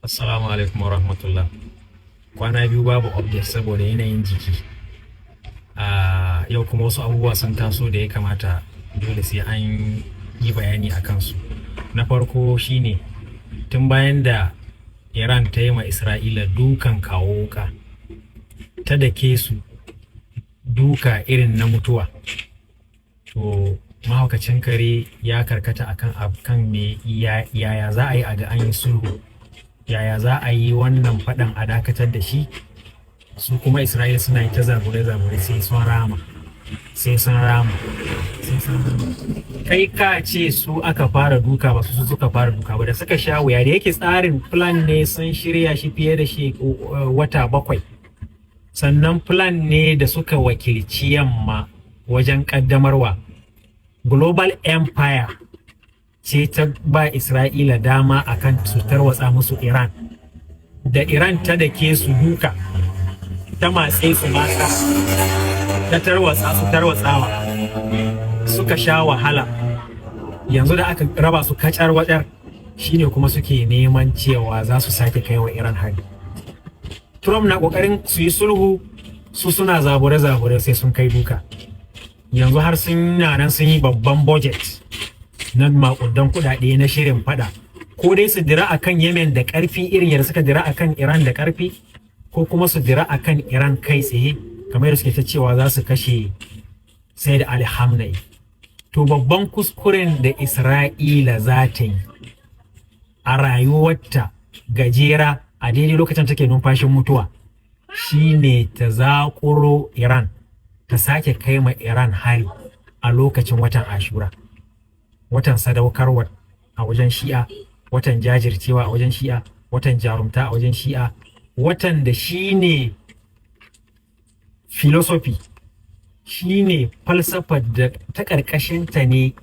Assalamu alaikum wa rahmatullah. Kwana biyu babu update saboda yanayin jiki. Yau kuma wasu abubuwa sun taso da ya kamata dole sai an yi bayani a kansu. Na farko shine tun bayan da Iran ta yi ma Isra'ila dukan kawo wuka, ta dake su duka irin na mutuwa. To mahaukacin kare ya karkata akan me yaya za a yi a ga an yi sulhu. Yaya za a yi wannan faɗan a dakatar da shi, su kuma Isra'ila suna yi ta zabure-zabure sai sun rama kai ka ce su aka fara duka ba su suka fara duka ba da suka sha wuya da yake tsarin plan ne sun shirya shi fiye da wata 7 sannan plan ne da suka wakilci yamma wajen ƙaddamarwa. Global Empire ce ta ba Isra'ila dama akan su tarwatsa musu Iran. Da Iran ta dake su duka, ta matse su mata, ta tarwatsawa, suka sha wahala. Yanzu da aka raba su kacar wadar shine kuma suke neman cewa za su sake kai wa Iran hari. Trump na kokarin su yi sulhu, su suna zabure-zabure sai sun kai duka. Yanzu har sun nan sun yi babban budget na makudan kudade na shirin fada, ko dai su dira akan Yemen da karfi irin yadda suka dira akan Iran da karfi, ko kuma su dira akan Iran kai tsaye kamar yadda suke ta cewa za su kashe Said Ali Khamenei. To babban kuskuren da Isra'ila za ta yi a rayuwarta gajera a daidai lokacin take numfashin mutuwa shine ta zakuro Iran, ta sake kai ma Iran hari a lokacin watan Ashura, watan sadaukarwa a wajen Shi'a, watan jajircewa a wajen Shi'a, watan jarumta a wajen Shi'a, watan da shine philosophy, shine falsafar da ta ƙarƙashinta ne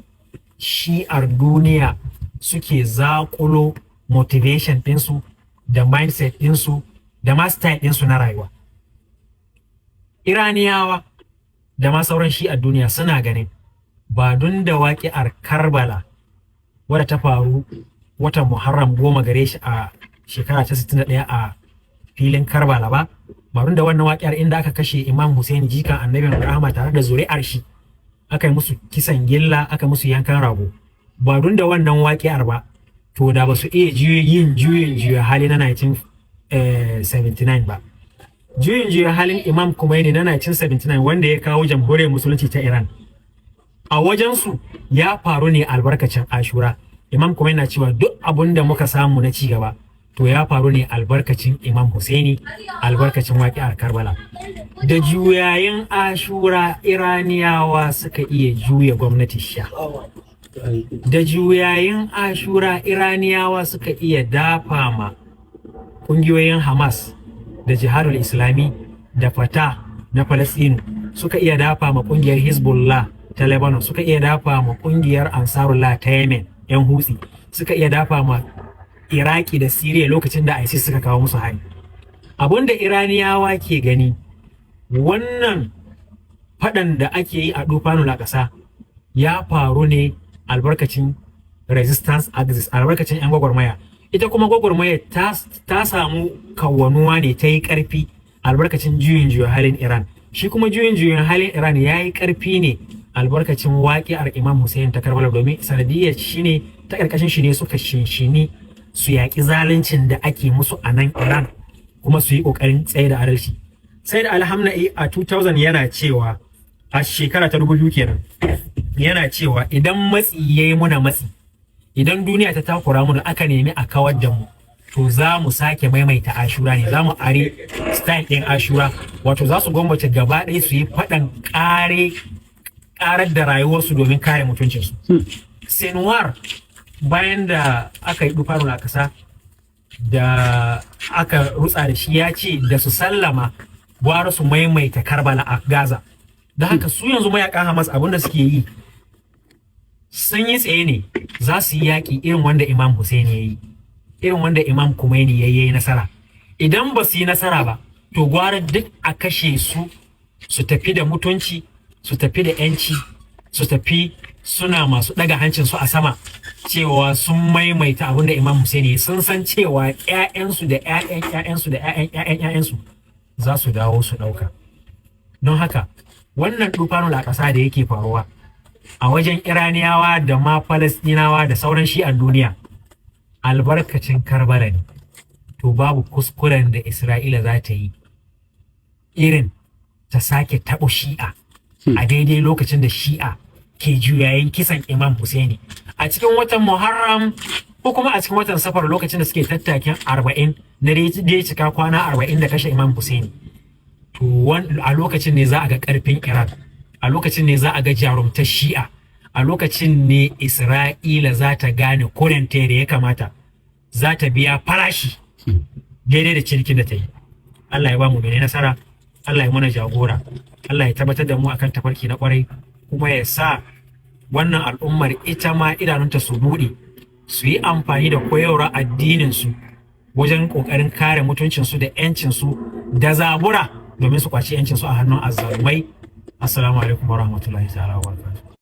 Shi'ar duniya suke zaƙulo motivation ɗinsu da mindset ɗinsu da ma style ɗinsu na rayuwa. Iraniyawa da ma sauran Shi'ar duniya suna ganin ba don da waƙi'ar Karbala wadda ta faru watan Muharram 10 gare shi a shekara ta 61 a filin Karbala ba don da wannan waƙi'ar inda aka kashe Imam Hussein jikan Annabi Rahama tare da zuri'ar shi, aka yi musu kisan gilla, aka musu yankan rago, ba don da wannan waƙi'ar ba to da ba su iya yin juyin hali na 1979 ba. Juyin halin Imam Khomeini na 1979 wanda ya kawo jamhuriyar musulunci ta Iran, a wajensu ya faru ne albarkacin Ashura. Imam Khomeini na cewa duk abin da muka samu na ci gaba to ya faru ne albarkacin Imam Husseini, albarkacin waƙi'ar Karbala. Da juyayin Ashura Iraniyawa suka iya juya gwamnati sha. Da juyayin Ashura Iraniyawa suka iya dafa ma ƙungiyoyin Hamas da Jihadul Islami da Fatah na Falasɗinu, suka iya dafa ma ƙungiyar Hezbollah ta Lebanon, suka iya dafa ma ƙungiyar Ansarullah ta Yemen 'yan Hutsi, suka iya dafa ma Iraki da Siriya lokacin da ISIS suka kawo musu hari. Abinda Iraniyawa ke gani, wannan faɗan da ake yi a Dufanul Aqsa ya faru ne albarkacin resistance axis, albarkacin 'yan gwagwarmaya. Ita kuma gwagwarmaya ta samu kawwanuwa ne, ta yi ƙarfi albarkacin juyin halin Iran. Shi kuma juyin halin Iran ya yi ƙarfi ne albarkacin waƙi'ar Imam Hussein ta Karbala, domin sanadiyyar shi ne ta ƙarƙashin shi ne suka shinshini su yaƙi zaluncin da ake musu a nan Iran, kuma su yi ƙoƙarin tsaye da adalci. Sai da alhamdulillah a 2000 yana cewa, a shekara ta 2000 kenan, yana cewa idan matsi ya yi muna matsi, idan duniya ta takura mu da aka nemi a kawar da mu, to za mu sake maimaita Ashura ne, za mu are style ɗin Ashura, wato za su gwamnati gaba ɗaya su yi faɗan ƙarar da rayuwarsu domin kare mutuncinsu. Senwar bayan da aka yi dufarun a ƙasa da aka rutsa da shi, ya ce da su sallama gwara su maimaita Karbala a Gaza. Da haka su yanzu mayakan Hamas abinda suke yi, sun yi tsaye ne za su yi yaƙi irin wanda Imam Hussein ya yi, irin wanda Imam Khomeini ya yi nasara. Idan ba su yi nasara ba, to gwara duk a kashe su, su tafi da mutunci, su tafi da 'yanci, su tafi suna masu ɗaga hancin su a sama, cewa sun maimaita abin da Imam Hussein sun san cewa ƴaƴansu da ƴaƴan ƴaƴansu da ƴaƴan ƴaƴan ƴaƴansu za su dawo su ɗauka. Don haka wannan dufanul a ƙasa da yake faruwa a wajen Iraniyawa da ma Falastinawa da sauran shi'an duniya albarkacin Karbala ne. To babu kuskuren da Isra'ila za ta yi irin ta sake taɓo shi'a a daidai lokacin da shi'a ke juyayin kisan Imam Husaini a cikin watan Muharram ko kuma a cikin watan Safar lokacin da suke tattakin 40 na da ya cika kwana 40 da kashe Imam Husaini. To a lokacin ne za a ga karfin Iran, a lokacin ne za a ga jarumtar shi'a, a lokacin ne Isra'ila za ta gane kurenta da ya kamata, za ta biya farashi daidai da cinikin da ta yi. Allah ya ba mu mai nasara, Allah ya mana jagora, Allah ya tabbatar da mu akan tafarki na kwarai, kuma ya sa wannan al'ummar ita ma idanunta su buɗe su yi amfani da koyarwar addininsu wajen ƙoƙarin kare mutuncinsu da 'yancinsu da zabura domin su kwaci 'yancinsu a hannun azzalumai. Assalamu alaikum wa rahmatullahi ta'ala wa barakatuh.